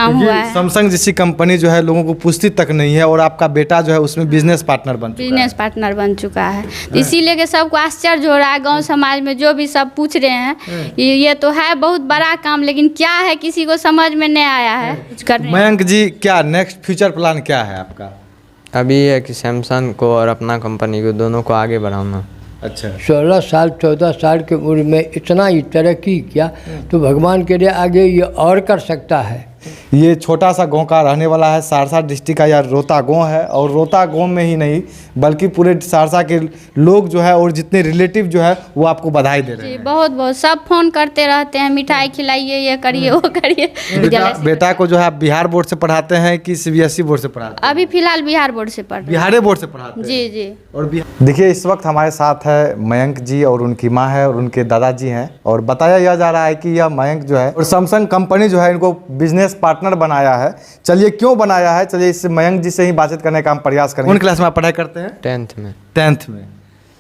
नाम हुआ है। सैमसंग जैसी कंपनी जो है लोगों को पूछती तक नहीं है और आपका बेटा जो है उसमें बिजनेस पार्टनर बन चुका है। बिजनेस पार्टनर बन चुका है, तो इसीलिए कि सबको आश्चर्य हो रहा है। गांव समाज में जो भी सब पूछ रहे हैं ये तो है बहुत बड़ा काम, लेकिन क्या है किसी को समझ में नहीं आया है कुछ करने। मयंक जी, क्या नेक्स्ट फ्यूचर प्लान क्या है आपका? अभी है कि सैमसंग को और अपना कंपनी को दोनों को आगे बढ़ाना। अच्छा, 16 साल 14 साल की उम्र में इतना ही तरक्की किया तो भगवान के लिए आगे ये और कर सकता है। ये छोटा सा गांव का रहने वाला है, सहरसा डिस्ट्रिक्ट का यह रोहता गांव है। और रोहता गांव में ही नहीं बल्कि पूरे सहरसा के लोग जो है और जितने रिलेटिव जो है वो आपको बधाई दे रहे जी हैं। बहुत बहुत सब फोन करते रहते हैं, मिठाई खिलाइए, ये करिए वो करिए। बेटा को जो है आप बिहार बोर्ड से पढ़ाते हैं कि सीबीएसई बोर्ड से पढ़ाते हैं? अभी फिलहाल बिहार बोर्ड से पढ़ रहे हैं। बिहार बोर्ड से पढ़ाते हैं। जी जी। और देखिए इस वक्त हमारे साथ है मयंक जी और उनकी माँ है और उनके दादाजी हैं। और बताया यह जा रहा है कि यह मयंक जो है और सैमसंग कंपनी जो है इनको बिजनेस पार्टनर बनाया है। चलिए क्यों बनाया है, चलिए इस मयंक जी से ही बातचीत करने का हम प्रयास करेंगे। कौन क्लास में आप पढ़ाई करते हैं? 10th में। 10th में।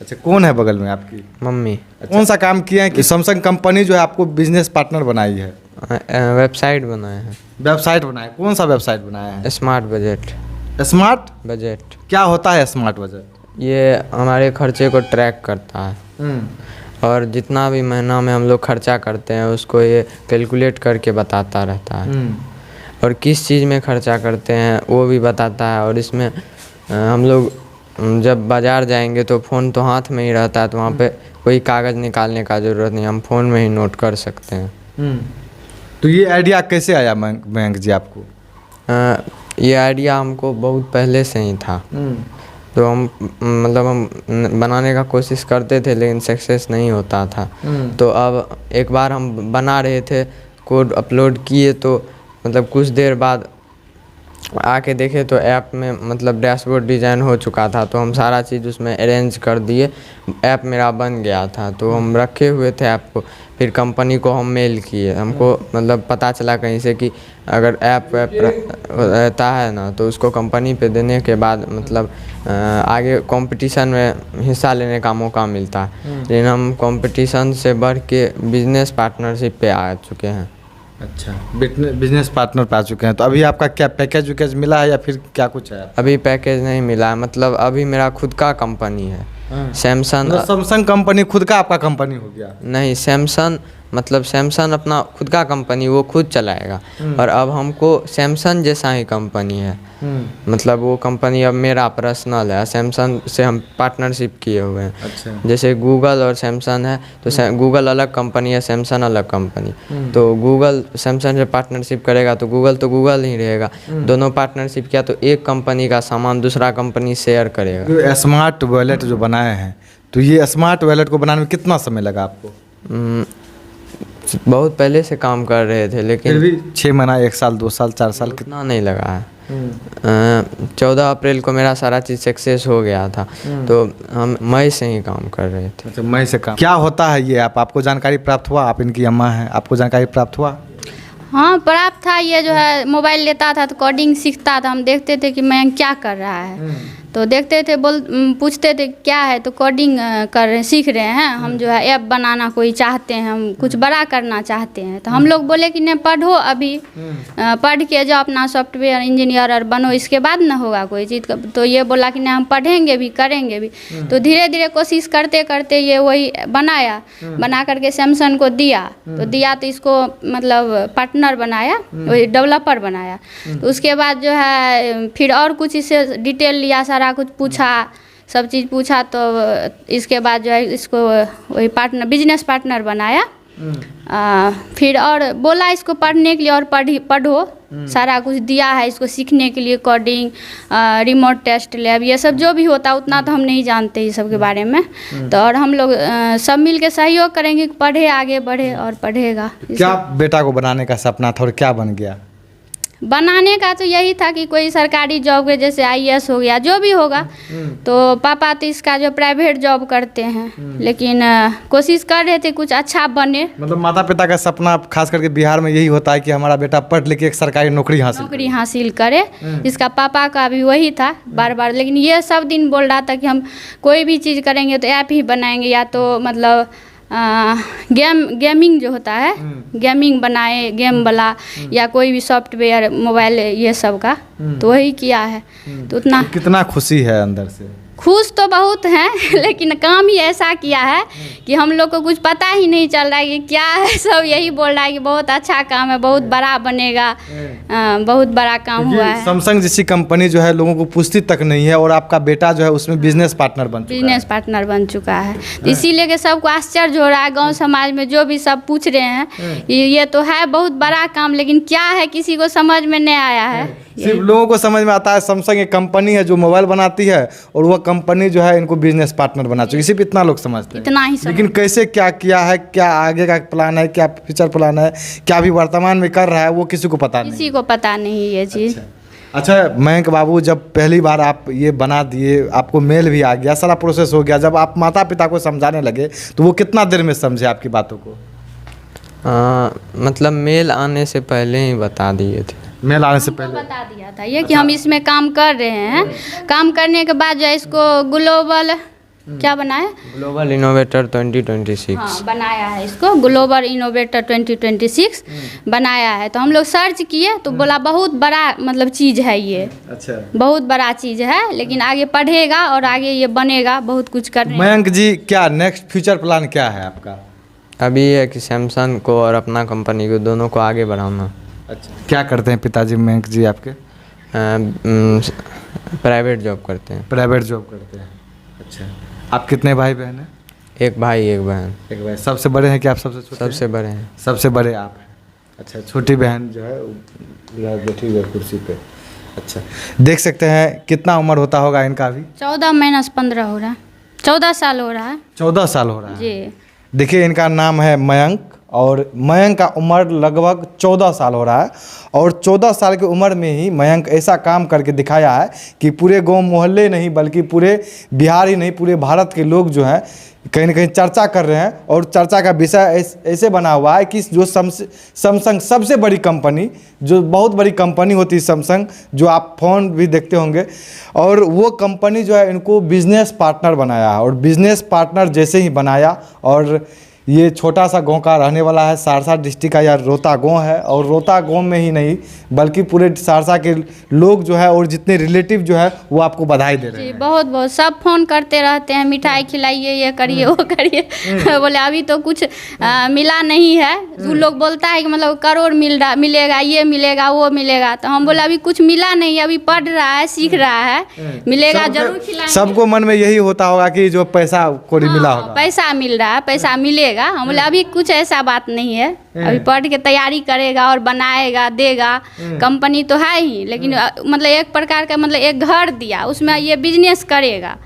अच्छा, कौन है बगल में आपकी? मम्मी। कौन सा काम किए हैं कि सैमसंग कंपनी जो है आपको बिजनेस पार्टनर बनाई है? वेबसाइट बनाए हैं। वेबसाइट बनाए, कौन सा वेबसाइट बनाया है? Smart budget. स्मार्ट बजट क्या होता है स्मार्ट बजट? ये हमारे खर्चे को ट्रैक करता है और जितना भी महीना में हम लोग खर्चा करते हैं उसको ये कैलकुलेट करके बताता रहता है और किस चीज़ में खर्चा करते हैं वो भी बताता है। और इसमें हम लोग जब बाज़ार जाएंगे तो फ़ोन तो हाथ में ही रहता है, तो वहाँ पे कोई कागज़ निकालने का ज़रूरत नहीं, हम फ़ोन में ही नोट कर सकते हैं। तो ये आइडिया कैसे आया मयंक जी आपको? ये आइडिया हमको बहुत पहले से ही था, तो हम बनाने का कोशिश करते थे लेकिन सक्सेस नहीं होता था। तो अब एक बार हम बना रहे थे, कोड अपलोड किए तो कुछ देर बाद आके देखे तो ऐप में डैशबोर्ड डिज़ाइन हो चुका था, तो हम सारा चीज़ उसमें अरेंज कर दिए, ऐप मेरा बन गया था। तो हम रखे हुए थे ऐप को, फिर कंपनी को हम मेल किए। हमको पता चला कहीं से कि अगर ऐप रहता है ना तो उसको कंपनी पे देने के बाद आगे कंपटीशन में हिस्सा लेने का मौका मिलता है। लेकिन हम कंपटीशन से बढ़ के बिजनेस पार्टनरशिप पे आ चुके हैं। अच्छा, बिजनेस पार्टनर पे आ चुके हैं। तो अभी आपका क्या पैकेज वैकेज मिला है या फिर क्या कुछ है? अभी पैकेज नहीं मिला है, अभी मेरा खुद का कंपनी है सैमसंग कंपनी खुद का आपका कंपनी हो गया? नहीं, सैमसंग अपना खुद का कंपनी वो खुद चलाएगा और अब हमको सैमसंग जैसा ही कंपनी है, वो कंपनी अब मेरा पर्सनल है। सैमसंग से हम पार्टनरशिप किए हुए हैं। अच्छा। जैसे गूगल और सैमसंग है तो गूगल अलग कंपनी है, सैमसंग अलग कंपनी। तो गूगल सैमसंग से पार्टनरशिप करेगा तो गूगल ही रहेगा। दोनों पार्टनरशिप किया तो एक कंपनी का सामान दूसरा कंपनी शेयर करेगा। स्मार्ट वॉलेट जो बनाए हैं, तो ये स्मार्ट वॉलेट को बनाने में कितना समय लगा आपको? बहुत पहले से काम कर रहे थे लेकिन फिर भी 6 महीना, 1 साल, 2 साल, 4 साल कितना नहीं लगा है। 14 अप्रैल को मेरा सारा चीज़ सक्सेस हो गया था, तो हम मई से ही काम कर रहे थे। अच्छा, मई से काम। क्या होता है ये आपको जानकारी प्राप्त हुआ? आप इनकी अम्मा हैं, आपको जानकारी प्राप्त हुआ? हाँ प्राप्त था। ये जो है मोबाइल लेता था तो कोडिंग सीखता था, हम देखते थे कि मैं क्या कर रहा है, तो देखते थे, पूछते थे क्या है, तो कोडिंग सीख रहे हैं हम, जो है ऐप बनाना कोई चाहते हैं, हम कुछ बड़ा करना चाहते हैं। तो हम लोग बोले कि नहीं पढ़ो, अभी पढ़ के जो अपना सॉफ्टवेयर इंजीनियर और बनो, इसके बाद ना होगा कोई चीज़ का। तो ये बोला कि नहीं हम पढ़ेंगे भी करेंगे भी। तो धीरे धीरे कोशिश करते करते ये वही बनाया, बना करके सैमसंग को दिया। तो दिया तो इसको पार्टनर बनाया, वही डेवलपर बनाया। तो उसके बाद जो है फिर और कुछ इससे डिटेल लिया, सारा कुछ पूछा, सब चीज़ पूछा। तो इसके बाद जो है इसको वही बिजनेस पार्टनर बनाया। फिर और बोला इसको पढ़ने के लिए और पढ़ो, सारा कुछ दिया है इसको सीखने के लिए, कोडिंग, रिमोट टेस्ट लैब, ये सब जो भी होता है उतना तो हम नहीं जानते ये सब के बारे में। तो और हम लोग सब मिल के सहयोग करेंगे कि पढ़े, आगे बढ़े और पढ़ेगा। क्या बेटा को बनाने का सपना था और क्या बन गया? बनाने का तो यही था कि कोई सरकारी जॉब के, जैसे आईएएस हो गया, जो भी होगा। तो पापा तो इसका जो प्राइवेट जॉब करते हैं, लेकिन कोशिश कर रहे थे कुछ अच्छा बने। माता पिता का सपना खास करके बिहार में यही होता है कि हमारा बेटा पढ़ लिख के एक सरकारी नौकरी हासिल करे। इसका पापा का भी वही था बार बार, लेकिन ये सब दिन बोल रहा था कि हम कोई भी चीज़ करेंगे तो ऐप ही बनाएंगे, या तो गेमिंग जो होता है, गेमिंग बनाए, गेम वाला या कोई भी सॉफ्टवेयर मोबाइल ये सब का, तो वही किया है। तो उतना कितना खुशी है अंदर से? खुश तो बहुत हैं लेकिन काम ही ऐसा किया है कि हम लोग को कुछ पता ही नहीं चल रहा है कि क्या है। सब यही बोल रहा है कि बहुत अच्छा काम है, बहुत बड़ा बनेगा, बहुत बड़ा काम हुआ है। सैमसंग जैसी कंपनी जो है लोगों को पूछती तक नहीं है, और आपका बेटा जो है उसमें बिजनेस पार्टनर बन चुका है। बिजनेस पार्टनर बन चुका है, तो इसीलिए कि सबको आश्चर्य हो रहा है। गांव समाज में जो भी सब पूछ रहे हैं ये तो है बहुत बड़ा काम, लेकिन क्या है किसी को समझ में नहीं आया है। सिर्फ लोगों को समझ में आता है सैमसंग एक कंपनी है जो मोबाइल बनाती है, और वह कंपनी जो है इनको बिजनेस पार्टनर बना चुकी है। सिर्फ इतना लोग समझते हैं, इतना ही समझ। लेकिन कैसे क्या किया है, क्या आगे का प्लान है, क्या फ्यूचर प्लान है, क्या अभी वर्तमान में कर रहा है, वो किसी को पता नहीं। किसी को पता नहीं ये चीज़। अच्छा मयंक बाबू, जब पहली बार आप ये बना दिए, आपको मेल भी आ गया, सारा प्रोसेस हो गया, जब आप माता पिता को समझाने लगे तो वो कितना देर में समझे आपकी बातों को? मतलब मेल आने से पहले ही बता दिए थे। मेल आने से हमको पहले बता दिया था ये कि हम इसमें काम कर रहे हैं। काम करने के बाद जो है इसको ग्लोबल क्या बनाया, ग्लोबल इनोवेटर 2026। हाँ बनाया है, इसको ग्लोबल इनोवेटर 2026 बनाया है। तो हम लोग सर्च किए तो बोला बहुत बड़ा मतलब चीज़ है ये। अच्छा, बहुत बड़ा चीज़ है, लेकिन आगे पढ़ेगा और आगे ये बनेगा, बहुत कुछ करने। मयंक जी, क्या नेक्स्ट फ्यूचर प्लान क्या है आपका? अभी ये है कि सैमसंग को और अपना कंपनी को दोनों को आगे बढ़ाना। अच्छा, क्या करते हैं पिताजी मयंक जी आपके? प्राइवेट जॉब करते हैं। प्राइवेट जॉब करते हैं। अच्छा, आप कितने भाई बहन हैं? एक भाई एक बहन। एक भाई। सबसे बड़े हैं कि आप सबसे छोटे? सबसे बड़े हैं। सबसे बड़े आप हैं। अच्छा, छोटी बहन जो है वो बैठी हुई है कुर्सी पे। अच्छा, देख सकते हैं कितना उम्र होता होगा इनका अभी? 14 - 15 हो रहा है, 14 साल हो रहा है 14 साल हो रहा है जी। देखिए, इनका नाम है मयंक, और मयंक का उम्र लगभग 14 साल हो रहा है, और 14 साल की उम्र में ही मयंक ऐसा काम करके दिखाया है कि पूरे गांव मोहल्ले नहीं बल्कि पूरे बिहार ही नहीं पूरे भारत के लोग जो हैं कहीं ना कहीं चर्चा कर रहे हैं। और चर्चा का विषय ऐसे बना हुआ है कि जो सैमसंग सबसे बड़ी कंपनी, जो बहुत बड़ी कंपनी होती है सैमसंग, जो आप फ़ोन भी देखते होंगे, और वो कंपनी जो है इनको बिजनेस पार्टनर बनाया है। और बिजनेस पार्टनर जैसे ही बनाया, और ये छोटा सा गांव का रहने वाला है, सहरसा डिस्ट्रिक्ट का यह रोहता गांव है, और रोहता गांव में ही नहीं बल्कि पूरे सहरसा के लोग जो है और जितने रिलेटिव जो है वो आपको बधाई दे रहे जी। हैं। बहुत बहुत सब फोन करते रहते हैं, मिठाई खिलाइए, ये करिए वो करिए। बोले अभी तो कुछ मिला नहीं है। वो लोग बोलता है कि मतलब करोड़ मिलेगा, ये मिलेगा, वो मिलेगा। तो हम बोले अभी कुछ मिला नहीं, अभी पढ़ रहा है, सीख रहा है, मिलेगा जरूर खिलाएंगे। सबको मन में यही होता होगा कि जो पैसा कोई मिला होगा, पैसा मिल रहा है, पैसा मिलेगा। हम बोले अभी कुछ ऐसा बात नहीं है, अभी पढ़ के तैयारी करेगा और बनाएगा, देगा। कंपनी तो है ही, लेकिन मतलब एक प्रकार का मतलब एक घर दिया, उसमें ये बिजनेस करेगा।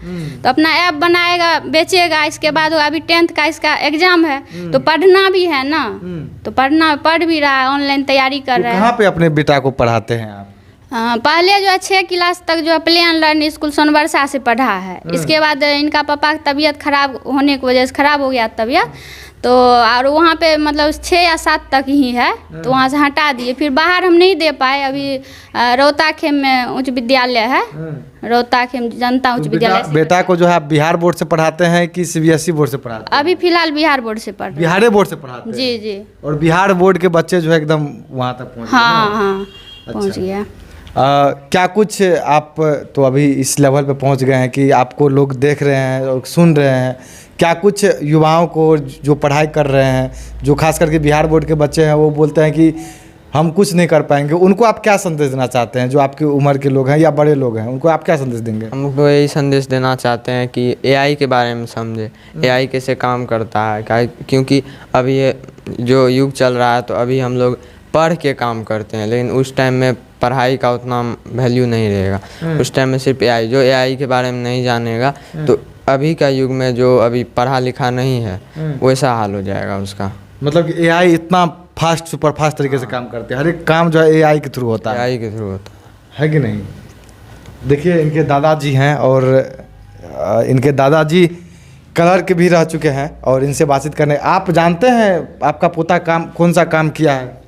तो अपना ऐप बनाएगा, बेचेगा। इसके बाद अभी 10th का इसका एग्जाम है, तो पढ़ना भी है ना, तो पढ़ भी रहा है, ऑनलाइन तैयारी कर रहा है। कहाँ पे अपने बेटा को पढ़ाते हैं आप? पहले जो है 6 क्लास तक जो है play and learn school Sonbarsa से पढ़ा है। इसके बाद इनका पापा की तबीयत खराब होने की वजह से खराब हो गया तबीयत, तो और वहाँ पे मतलब 6 या 7 तक ही है, तो वहाँ से हटा दिए। फिर बाहर हम नहीं दे पाए। अभी रोहताखेम में उच्च विद्यालय है, रोहताखेम जनता उच्च विद्यालय। बेटा को जो है आप बिहार बोर्ड से पढ़ाते हैं कि CBSE बोर्ड से पढ़ाते हैं? अभी फिलहाल बिहार बोर्ड से पढ़ रहे हैं। बिहार बोर्ड से पढ़ाते हैं? जी जी। और बिहार बोर्ड के बच्चे जो है एकदम वहाँ तक पहुँच गए? हाँ हाँ पहुँच गया। क्या कुछ आप तो अभी इस लेवल पे पहुंच गए हैं कि आपको लोग देख रहे हैं और सुन रहे हैं, क्या कुछ युवाओं को जो पढ़ाई कर रहे हैं, जो खास करके बिहार बोर्ड के बच्चे हैं, वो बोलते हैं कि हम कुछ नहीं कर पाएंगे, उनको आप क्या संदेश देना चाहते हैं? जो आपकी उम्र के लोग हैं या बड़े लोग हैं, उनको आप क्या संदेश देंगे? हमको यही संदेश देना चाहते हैं कि AI के बारे में समझे, AI कैसे काम करता है। क्योंकि अभी ये जो युग चल रहा है, तो अभी हम लोग पढ़ के काम करते हैं, लेकिन उस टाइम में पढ़ाई का उतना वैल्यू नहीं रहेगा। उस टाइम में सिर्फ AI, जो AI के बारे में नहीं जानेगा, तो अभी का युग में जो अभी पढ़ा लिखा नहीं है वैसा हाल हो जाएगा उसका। मतलब कि AI इतना फास्ट, सुपर फास्ट तरीके से काम करते हैं, हर एक काम जो है AI के थ्रू होता है। AI के थ्रू होता है कि नहीं? देखिए, इनके दादाजी हैं, और इनके दादाजी कलर के भी रह चुके हैं, और इनसे बातचीत करने। आप जानते हैं आपका पोता कौन सा काम किया है?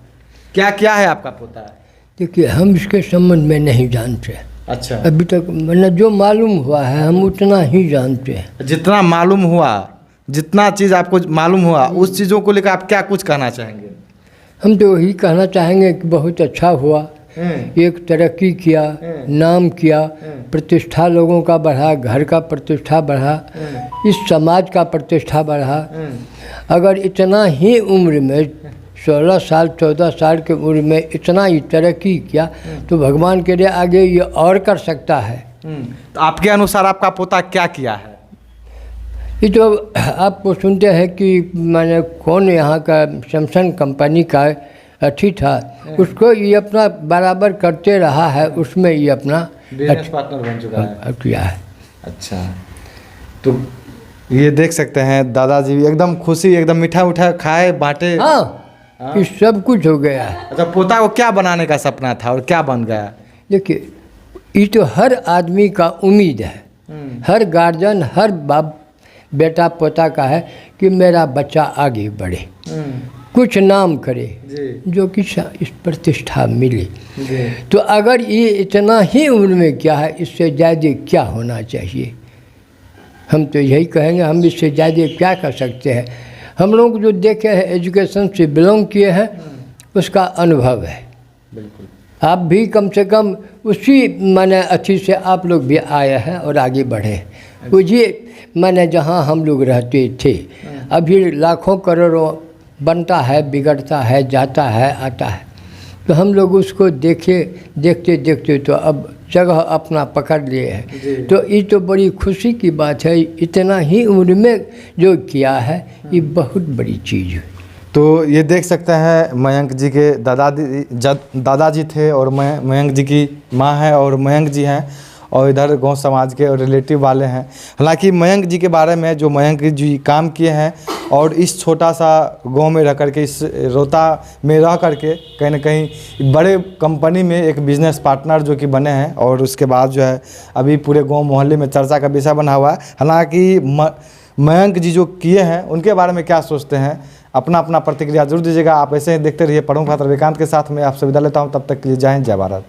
क्या है आपका पोता? देखिए, हम इसके संबंध में नहीं जानते। अच्छा, अभी तक मतलब जो मालूम हुआ है हम उतना ही जानते हैं। जितना मालूम हुआ जितना चीज़ आपको मालूम हुआ उस चीज़ों को लेकर आप क्या कुछ कहना चाहेंगे? हम तो वही कहना चाहेंगे कि बहुत अच्छा हुआ, एक तरक्की किया, नाम किया, प्रतिष्ठा लोगों का बढ़ा, घर का प्रतिष्ठा बढ़ा, इस समाज का प्रतिष्ठा बढ़ा। अगर इतना ही उम्र में 16 साल 14 साल की उम्र में इतना ही तरक्की किया तो भगवान के लिए आगे ये और कर सकता है। तो आपके अनुसार आपका पोता क्या किया है? ये तो आपको सुनते हैं कि मैंने कौन यहाँ का सैमसंग कंपनी का अथी था, उसको ये अपना बराबर करते रहा है, उसमें ये अपना बिजनेस पार्टनर बन चुका है, किया है। अच्छा, तो ये देख सकते हैं दादाजी एकदम खुशी, एकदम मीठा उठा खाए बांटे। हाँ, ये सब कुछ हो गया है। अच्छा, पोता को क्या बनाने का सपना था और क्या बन गया? देखिए, ये तो हर आदमी का उम्मीद है, हर गार्जियन, हर बाप बेटा पोता का है कि मेरा बच्चा आगे बढ़े, कुछ नाम करे, जो कि इस प्रतिष्ठा मिले। तो अगर ये इतना ही उम्र में क्या है, इससे ज़्यादा क्या होना चाहिए? हम तो यही कहेंगे, हम इससे ज़्यादा क्या कर सकते हैं? हम लोग जो देखे हैं, एजुकेशन से बिलोंग किए हैं, उसका अनुभव है। बिल्कुल, आप भी कम से कम उसी माने अच्छी से आप लोग भी आए हैं और आगे बढ़े। मुझे माने जहाँ हम लोग रहते थे, अभी लाखों करोड़ों बनता है, बिगड़ता है, जाता है, आता है, तो हम लोग उसको देखते देखते तो अब जगह अपना पकड़ लिए हैं। तो ये तो बड़ी खुशी की बात है, इतना ही उम्र में जो किया है ये बहुत बड़ी चीज़ है। तो ये देख सकते हैं मयंक जी के दादाजी थे और मयंक जी की माँ है और मयंक जी हैं और इधर गांव समाज के और रिलेटिव वाले हैं। हालांकि मयंक जी के बारे में जो मयंक जी काम किए हैं और इस छोटा सा गांव में रह करके, इस रोता में रह करके कहीं ना कहीं बड़े कंपनी में एक बिजनेस पार्टनर जो कि बने हैं और उसके बाद जो है अभी पूरे गांव मोहल्ले में चर्चा का विषय बना हुआ है। हालांकि मयंक जी जो किए हैं उनके बारे में क्या सोचते हैं, अपना अपना प्रतिक्रिया जरूर दीजिएगा। आप ऐसे ही देखते रहिए प्रमुख पात्र विकांत के साथ। मैं आपसे विदा लेता हूँ, तब तक के लिए जय हिंद, जय भारत।